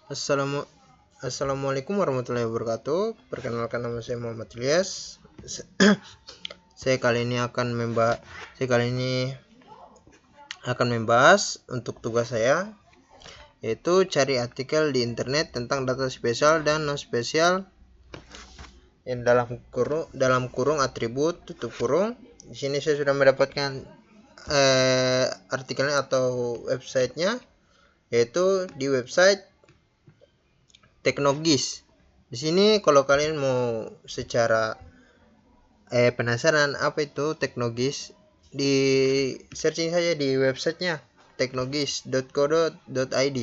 Assalamu- Assalamualaikum warahmatullahi wabarakatuh. Perkenalkan, nama saya Muhammad Ilyas. Saya kali ini akan membahas untuk tugas saya, yaitu cari artikel di internet tentang data spesial dan non spesial yang dalam kurung atribut tutup kurung. Di sini saya sudah mendapatkan artikelnya atau websitenya, yaitu di website Teknogis. Di sini kalau kalian mau secara penasaran apa itu Teknogis, di searching saja di websitenya teknogis.co.id.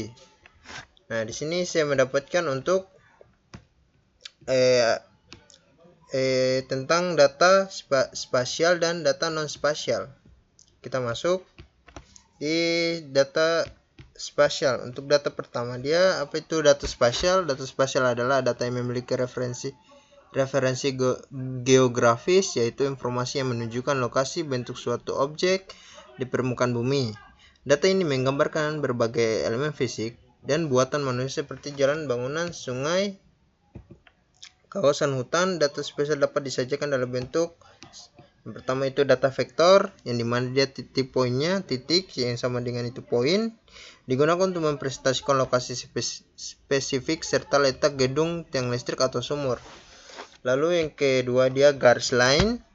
Nah, di sini saya mendapatkan untuk tentang data spasial dan data non spasial. Kita masuk di data spasial. Untuk data pertama, dia apa itu data spasial? Data spasial adalah data yang memiliki referensi geografis, yaitu informasi yang menunjukkan lokasi bentuk suatu objek di permukaan bumi. Data ini menggambarkan berbagai elemen fisik dan buatan manusia seperti jalan, bangunan, sungai, kawasan hutan. Data spasial dapat disajikan dalam bentuk yang pertama itu data vektor, yang dimana dia titik poinnya, titik yang sama dengan itu poin, digunakan untuk mempresentasikan lokasi spesifik serta letak gedung, tiang listrik atau sumur. Lalu yang kedua, dia garis line,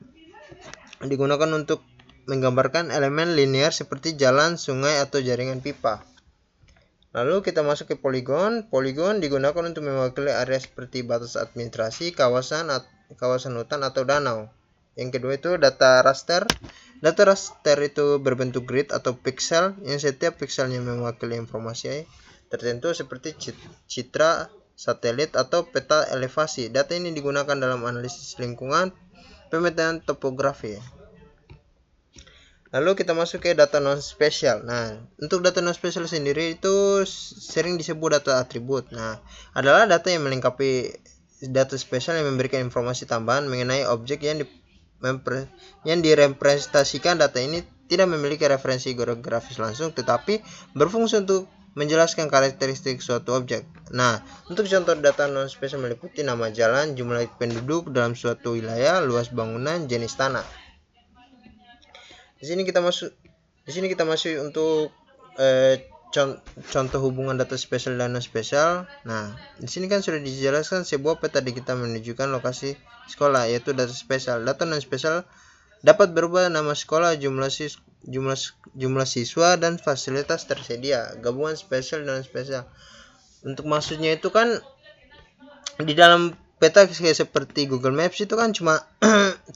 digunakan untuk menggambarkan elemen linear seperti jalan, sungai, atau jaringan pipa. Lalu kita masuk ke poligon. Poligon digunakan untuk mewakili area seperti batas administrasi, kawasan hutan atau danau. Yang kedua itu data raster. Data raster itu berbentuk grid atau pixel, yang setiap pixelnya mewakili informasi tertentu seperti citra, satelit, atau peta elevasi. Data ini digunakan dalam analisis lingkungan, pemetaan topografi. Lalu kita masuk ke data non spesial. Nah, untuk data non spesial sendiri itu sering disebut data atribut. Nah, adalah data yang melengkapi data spesial yang memberikan informasi tambahan mengenai objek yang direpresentasikan. Data ini tidak memiliki referensi geografis langsung, tetapi berfungsi untuk menjelaskan karakteristik suatu objek. Nah, untuk contoh data non spesial meliputi nama jalan, jumlah penduduk dalam suatu wilayah, luas bangunan, jenis tanah. Di sini kita masuk untuk contoh hubungan data spesial dan non spesial. Nah, di sini kan sudah dijelaskan sebuah peta digital menunjukkan lokasi sekolah, yaitu data spesial. Data non spesial dapat berubah nama sekolah, jumlah siswa, dan fasilitas tersedia. Gabungan spesial dan non spesial. Untuk maksudnya itu kan di dalam peta seperti Google Maps itu kan cuma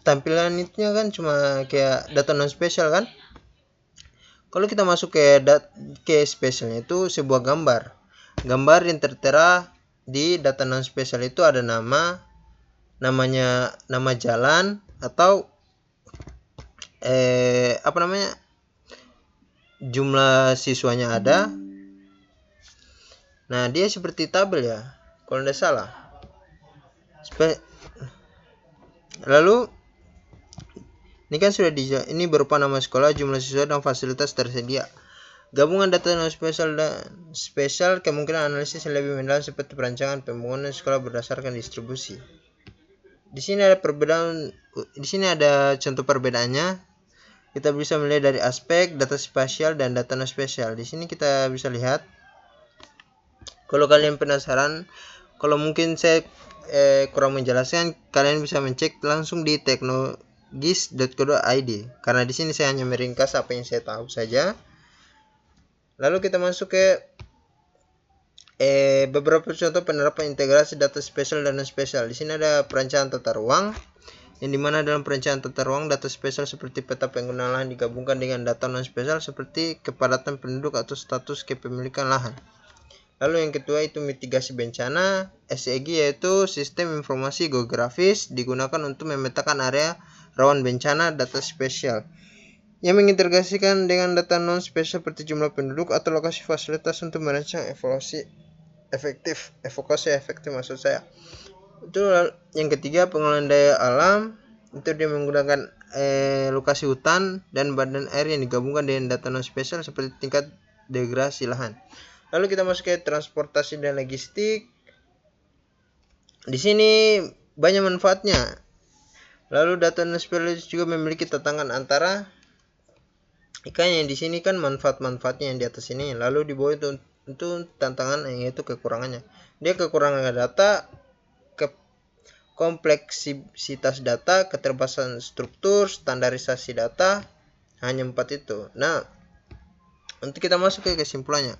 tampilan itunya kan cuma kayak data non spesial kan. Kalau kita masuk ke spesialnya itu sebuah gambar yang tertera di data non spesial itu ada nama jalan atau jumlah siswanya ada. Nah, dia seperti tabel ya kalau tidak salah. Lalu ini kan sudah ini berupa nama sekolah, jumlah siswa, dan fasilitas tersedia. Gabungan data non spesial dan spesial kemungkinan analisis yang lebih mendalam seperti perancangan pembangunan sekolah berdasarkan distribusi. Di sini ada contoh perbedaannya. Kita bisa melihat dari aspek data spasial dan data non spesial. Di sini kita bisa lihat. Kalau kalian penasaran, kalau mungkin saya kurang menjelaskan, kalian bisa mencek langsung di teknogis.co.id, karena di sini saya hanya meringkas apa yang saya tahu saja. Lalu kita masuk ke beberapa contoh penerapan integrasi data spesial dan non spesial. Di sini ada perencanaan tata ruang, yang dimana dalam perencanaan tata ruang data spesial seperti peta penggunaan lahan digabungkan dengan data non spesial seperti kepadatan penduduk atau status kepemilikan lahan. Lalu yang kedua itu mitigasi bencana, SEG, yaitu sistem informasi geografis digunakan untuk memetakan area rawan bencana. Data spesial yang mengintegrasikan dengan data non spesial seperti jumlah penduduk atau lokasi fasilitas untuk merancang evokasi efektif maksud saya. Itu yang ketiga, pengelolaan daya alam, itu dia menggunakan lokasi hutan dan badan air yang digabungkan dengan data non spesial seperti tingkat degradasi lahan. Lalu kita masuk ke transportasi dan logistik. Di sini banyak manfaatnya. Lalu data non spesialis juga memiliki tantangan antara ikannya di sini kan manfaat-manfaatnya yang di atas ini. Lalu di bawah itu tantangan yaitu kekurangannya. Dia kekurangan data, kompleksitas data, keterbatasan struktur, standarisasi data, hanya 4 itu. Nah, untuk kita masuk ke kesimpulannya.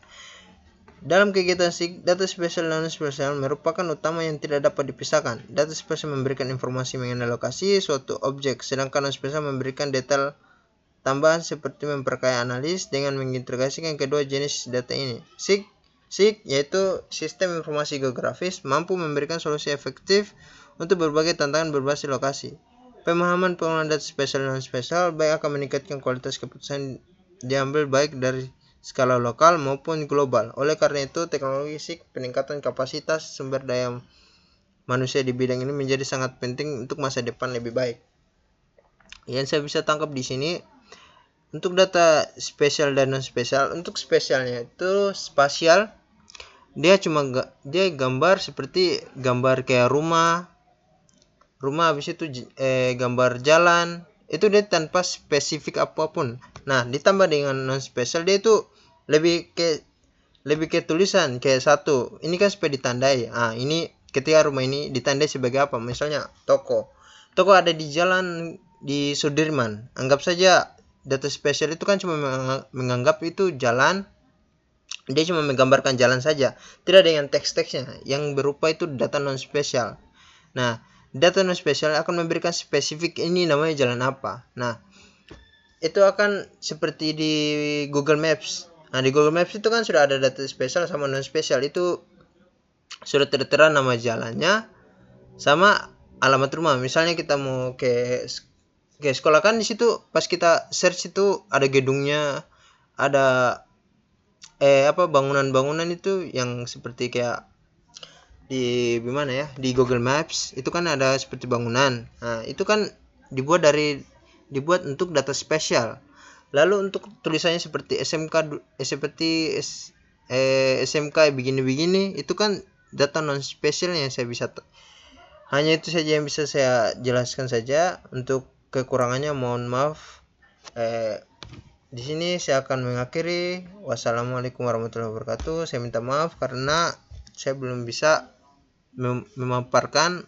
Dalam kegiatan SIG, data spesial dan non-spesial merupakan utama yang tidak dapat dipisahkan. Data spesial memberikan informasi mengenai lokasi suatu objek, sedangkan non-spesial memberikan detail tambahan seperti memperkaya analis dengan mengintegrasikan kedua jenis data ini. SIG yaitu Sistem Informasi Geografis, mampu memberikan solusi efektif untuk berbagai tantangan berbasis lokasi. Pemahaman penggunaan data spesial dan non-spesial baik akan meningkatkan kualitas keputusan diambil baik dari skala lokal maupun global. Oleh karena itu, teknologi SIG peningkatan kapasitas sumber daya manusia di bidang ini menjadi sangat penting untuk masa depan lebih baik. Yang saya bisa tangkap di sini untuk data spesial dan non spesial. Untuk spesialnya itu spasial, dia gambar seperti gambar kayak rumah habis itu gambar jalan, itu dia tanpa spesifik apapun. Nah, ditambah dengan non spesial, dia itu lebih ke tulisan kayak satu. Ini kan supaya ditandai. Ini ketika rumah ini ditandai sebagai apa? Misalnya toko ada di jalan di Sudirman. Anggap saja data spesial itu kan cuma menganggap itu jalan. Dia cuma menggambarkan jalan saja, tidak dengan teks-teksnya yang berupa itu data non spesial. Nah, data non spesial akan memberikan spesifik ini namanya jalan apa. Nah, itu akan seperti di Google Maps. Nah, di Google Maps itu kan sudah ada data spesial sama non spesial. Itu sudah tertera nama jalannya sama alamat rumah. Misalnya kita mau ke sekolah kan, di situ pas kita search itu ada gedungnya, ada bangunan-bangunan itu yang seperti kayak di gimana ya, di Google Maps itu kan ada seperti bangunan. Nah, itu kan dibuat untuk data spesial. Lalu untuk tulisannya seperti SMK begini-begini, itu kan data non spesial yang saya bisa hanya itu saja yang bisa saya jelaskan saja. Untuk kekurangannya mohon maaf. Di sini saya akan mengakhiri. Wassalamualaikum warahmatullahi wabarakatuh. Saya minta maaf karena saya belum bisa memaparkan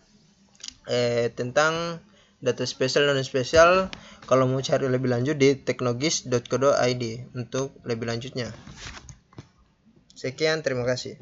tentang data spesial dan non spesial. Kalau mau cari lebih lanjut di teknogis.co.id untuk lebih lanjutnya. Sekian, terima kasih.